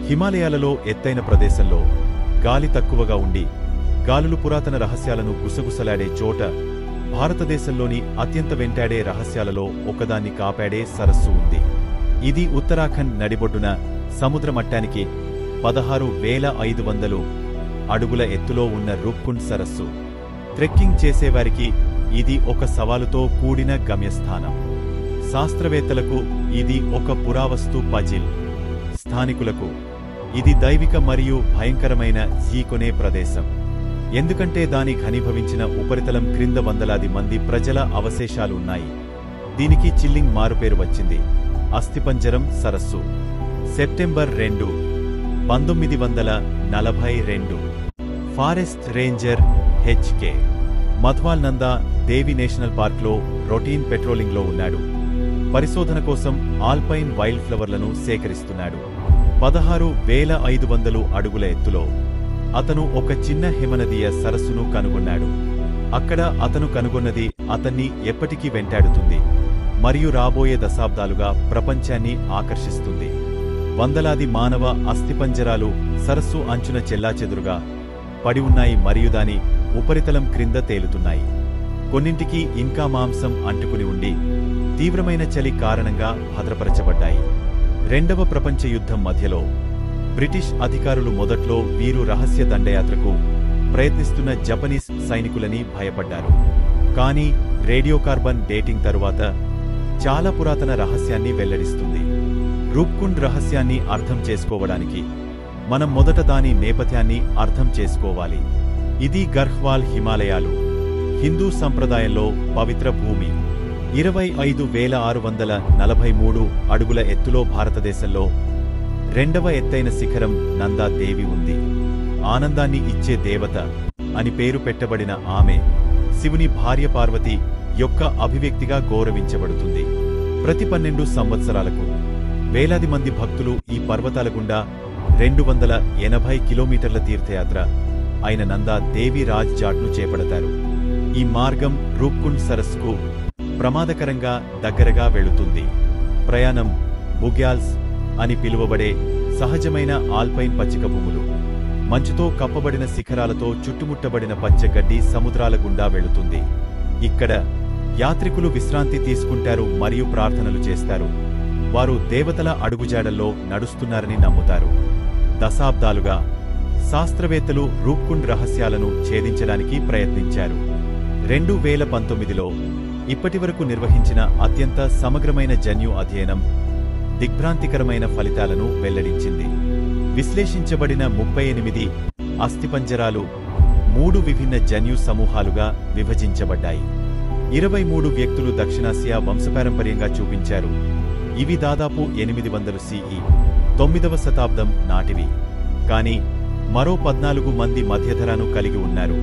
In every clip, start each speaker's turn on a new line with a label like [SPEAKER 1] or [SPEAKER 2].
[SPEAKER 1] హిమాలయాలలో ఎత్తైన ప్రదేశంలో గాలి తక్కువగా ఉండి గాలులు పురాతన రహస్యాలను గుసగుసలాడే చోట భారతదేశంలోని అత్యంత వెంటాడే రహస్యాలలో ఒకదాన్ని కాపాడే సరస్సు ఉంది. ఇది ఉత్తరాఖండ్ నడిబొడ్డున సముద్ర మట్టానికి 16,500 అడుగుల ఎత్తులో ఉన్న రూప్కుండ్ సరస్సు. ట్రెక్కింగ్ చేసేవారికి ఇది ఒక సవాలుతో కూడిన గమ్యస్థానం. శాస్త్రవేత్తలకు ఇది ఒక పురావస్తు పజిల్. స్థానికులకు ఇది దైవిక మరియు భయంకరమైన జీకొనే ప్రదేశం. ఎందుకంటే దాని ఘనీభవించిన ఉపరితలం క్రింద వందలాది మంది ప్రజల అవశేషాలు ఉన్నాయి. దీనికి చిల్లింగ్ మారుపేరు వచ్చింది. అస్థిపంజరం సరస్సు. September 2, 1942. Forest ranger HK Madhwal Nanda Devi national పార్క్లో రొటీన్ పెట్రోలింగ్లో ఉన్నాడు. పరిశోధన కోసం ఆల్పైన్ వైల్డ్ ఫ్లవర్లను సేకరిస్తున్నాడు. 16,500 అడుగుల ఎత్తులో అతను ఒక చిన్న హిమనదీయ సరస్సును కనుగొన్నాడు. అక్కడ అతను కనుగొన్నది అతన్ని ఎప్పటికీ వెంటాడుతుంది మరియు రాబోయే దశాబ్దాలుగా ప్రపంచాన్ని ఆకర్షిస్తుంది. వందలాది మానవ అస్థిపంజరాలు సరస్సు అంచున చెల్లాచెదురుగా పడి ఉన్నాయి మరియు దాని ఉపరితలం క్రింద తేలుతున్నాయి. కొన్నింటికి ఇంకా మాంసం అంటుకుని ఉండి తీవ్రమైన చలి కారణంగా భద్రపరచబడ్డాయి. రెండవ ప్రపంచ యుద్ధం మధ్యలో బ్రిటిష్ అధికారులు మొదట్లో వీరు రహస్య దండయాత్రకు ప్రయత్నిస్తున్న జపనీస్ సైనికులని భయపడ్డారు. కానీ రేడియోకార్బన్ డేటింగ్ తరువాత చాలా పురాతన రహస్యాన్ని వెల్లడిస్తుంది. రూప్కుండ్ రహస్యాన్ని అర్థం చేసుకోవడానికి మనం మొదట దాని నేపథ్యాన్ని అర్థం చేసుకోవాలి. ఇది గర్హ్వాల్ హిమాలయాలు, హిందూ సంప్రదాయంలో పవిత్ర భూమి. 25,643 అడుగుల ఎత్తులో భారతదేశంలో రెండవ ఎత్తైన శిఖరం నందా దేవి ఉంది. ఆనందాన్ని ఇచ్చే దేవత అని పేరు పెట్టబడిన ఆమె శివుని భార్య పార్వతి యొక్క అభివ్యక్తిగా గౌరవించబడుతుంది. ప్రతి 12 సంవత్సరాలకు వేలాది మంది భక్తులు ఈ పర్వతాల గుండా 280 కిలోమీటర్ల తీర్థయాత్ర అయిన నందా దేవి రాజ్ జాట్ను చేపడతారు. ఈ మార్గం రూప్కుండ్ సరస్సుకు ప్రమాదకరంగా దగ్గరగా వెళుతుంది. ప్రయాణం బుగ్యాల్స్ అని పిలువబడే సహజమైన ఆల్పైన్ పచ్చిక భూములు, మంచుతో కప్పబడిన శిఖరాలతో చుట్టుముట్టబడిన పచ్చగడ్డి సముద్రాల గుండా వెళుతుంది. ఇక్కడ యాత్రికులు విశ్రాంతి తీసుకుంటారు మరియు ప్రార్థనలు చేస్తారు. వారు దేవతల అడుగుజాడల్లో నడుస్తున్నారని నమ్ముతారు. దశాబ్దాలుగా శాస్త్రవేత్తలు రూప్కుండ్ రహస్యాలను ఛేదించడానికి ప్రయత్నించారు. 2019లో ఇప్పటివరకు నిర్వహించిన అత్యంత సమగ్రమైన జన్యు అధ్యయనం దిగ్భ్రాంతికరమైన ఫలితాలను వెల్లడించింది. విశ్లేషించబడిన 38 అస్థిపంజరాలు 3 విభిన్న జన్యు సమూహాలుగా విభజించబడ్డాయి. 23 వ్యక్తులు దక్షిణాసియా వంశపారంపర్యంగా చూపించారు. ఇవి దాదాపు 800 CE 9వ శతాబ్దం నాటివి. కానీ మరో 14 మంది మధ్యధరాను కలిగి ఉన్నారు,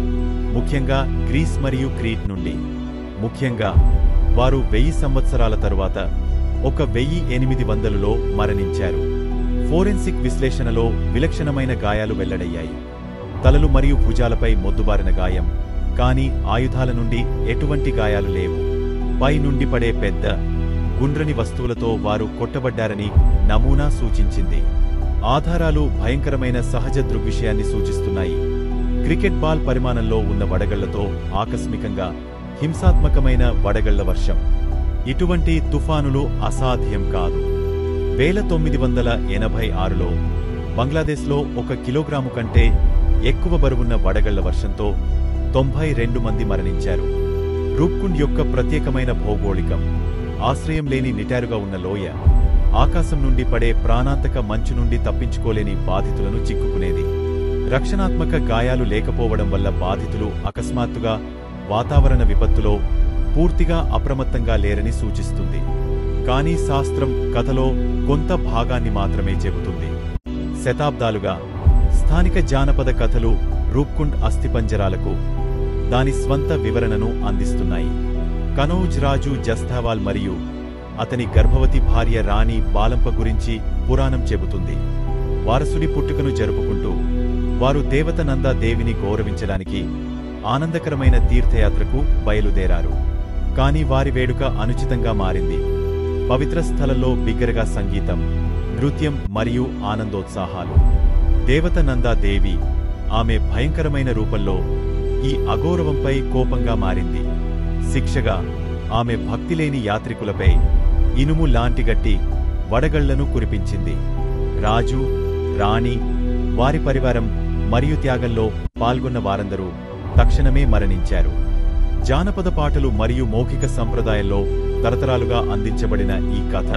[SPEAKER 1] ముఖ్యంగా గ్రీస్ మరియు క్రీట్ నుండి. ముఖ్యంగా వారు 1000 సంవత్సరాల తరువాత 1800లో మరణించారు. ఫోరెన్సిక్ విశ్లేషణలో విలక్షణమైన గాయాలు వెల్లడయ్యాయి. తలలు మరియు భుజాలపై మొద్దుబారిన గాయం, కానీ ఆయుధాల నుండి ఎటువంటి గాయాలు లేవు. పై నుండి పడే పెద్ద గుండ్రని వస్తువులతో వారు కొట్టబడ్డారని నమూనా సూచించింది. ఆధారాలు భయంకరమైన సహజ దృగ్విషయాన్ని సూచిస్తున్నాయి. క్రికెట్ బాల్ పరిమాణంలో ఉన్న వడగళ్లతో ఆకస్మికంగా హింసాత్మకమైన వడగళ్ల వర్షం. ఇటువంటి తుఫానులు అసాధ్యం కాదు. 1986లో బంగ్లాదేశ్లో 1 కిలోగ్రాము కంటే ఎక్కువ బరువున్న వడగళ్ల వర్షంతో 92 మంది మరణించారు. రూప్కుండ్ యొక్క ప్రత్యేకమైన భౌగోళికం, ఆశ్రయం లేని నిటారుగా ఉన్న లోయ, ఆకాశం నుండి పడే ప్రాణాంతక మంచు నుండి తప్పించుకోలేని బాధితులను చిక్కుకునేది. రక్షణాత్మక గాయాలు లేకపోవడం వల్ల బాధితులు అకస్మాత్తుగా వాతావరణ విపత్తులో పూర్తిగా అప్రమత్తంగా లేరని సూచిస్తుంది. కానీ శాస్త్రం కథలో కొంత భాగాన్ని మాత్రమే చెబుతుంది. శతాబ్దాలుగా స్థానిక జానపద కథలు రూప్కుండ్ అస్థిపంజరాలకు దాని స్వంత వివరణను అందిస్తున్నాయి. కనౌజ్ రాజు జస్తావాల్ మరియు అతని గర్భవతి భార్య రాణి బాలంప గురించి పురాణం చెబుతుంది. వారసుడి పుట్టుకను జరుపుకుంటూ వారు దేవత నందా దేవిని గౌరవించడానికి ఆనందకరమైన తీర్థయాత్రకు బయలుదేరారు. కాని వారి వేడుక అనుచితంగా మారింది. పవిత్ర స్థలంలో బిగ్గరగా సంగీతం, నృత్యం మరియు ఆనందోత్సాహాలు. దేవత నందా దేవి ఆమె భయంకరమైన రూపంలో ఈ అగౌరవంపై కోపంగా మారింది. శిక్షగా ఆమె భక్తిలేని యాత్రికులపై ఇనుము లాంటి గట్టి వడగళ్లను కురిపించింది. రాజు, రాణి, వారి పరివారం మరియు త్యాగంలో పాల్గొన్న వారందరూ తక్షణమే మరణించారు. జానపద పాటలు మరియు మౌఖిక సంప్రదాయంలో తరతరాలుగా అందించబడిన ఈ కథ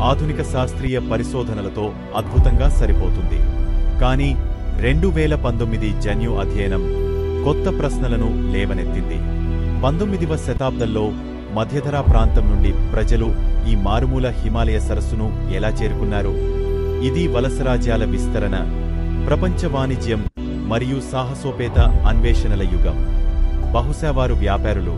[SPEAKER 1] ఆధునిక శాస్త్రీయ పరిశోధనలతో అద్భుతంగా సరిపోతుంది. కానీ 2019 జన్యు అధ్యయనం కొత్త ప్రశ్నలను లేవనెత్తింది. 19వ శతాబ్దంలో మధ్యధరా ప్రాంతం నుండి ప్రజలు ఈ మారుమూల హిమాలయ సరస్సును ఎలా చేరుకున్నారు? ఇది వలసరాజ్యాల విస్తరణ, ప్రపంచ వాణిజ్యం మరియు సాహసోపేత అన్వేషణల యుగం. బహుశా వారు వ్యాపారులు,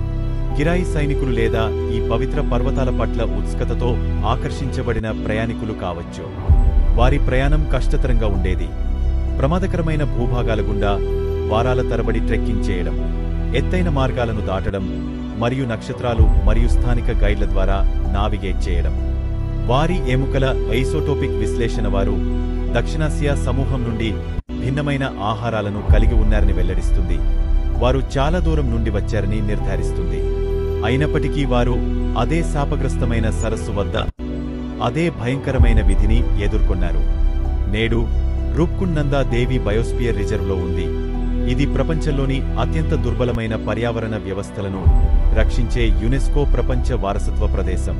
[SPEAKER 1] కిరాయి సైనికులు లేదా ఈ పవిత్ర పర్వతాల పట్ల ఉత్సుకతతో ఆకర్షించబడిన ప్రయాణికులు కావచ్చు. వారి ప్రయాణం కష్టతరంగా ఉండేది. ప్రమాదకరమైన భూభాగాల గుండా వారాల తరబడి ట్రెక్కింగ్ చేయడం, ఎత్తైన మార్గాలను దాటడం మరియు నక్షత్రాలు మరియు స్థానిక గైడ్ల ద్వారా నావిగేట్ చేయడం. వారి ఎముకల ఐసోటోపిక్ విశ్లేషణ వారు దక్షిణాసియా సమూహం నుండి భిన్నమైన ఆహారాలను కలిగి ఉన్నారని వెల్లడిస్తుంది. వారు చాలా దూరం నుండి వచ్చారని నిర్ధారిస్తుంది. అయినప్పటికీ వారు అదే శాపగ్రస్తమైన సరస్సు వద్ద అదే భయంకరమైన విధిని ఎదుర్కొన్నారు. నేడు రూప్కుండ్ నందా దేవి బయోస్పియర్ రిజర్వ్లో ఉంది. ఇది ప్రపంచంలోని అత్యంత దుర్బలమైన పర్యావరణ వ్యవస్థలను రక్షించే యునెస్కో ప్రపంచ వారసత్వ ప్రదేశం.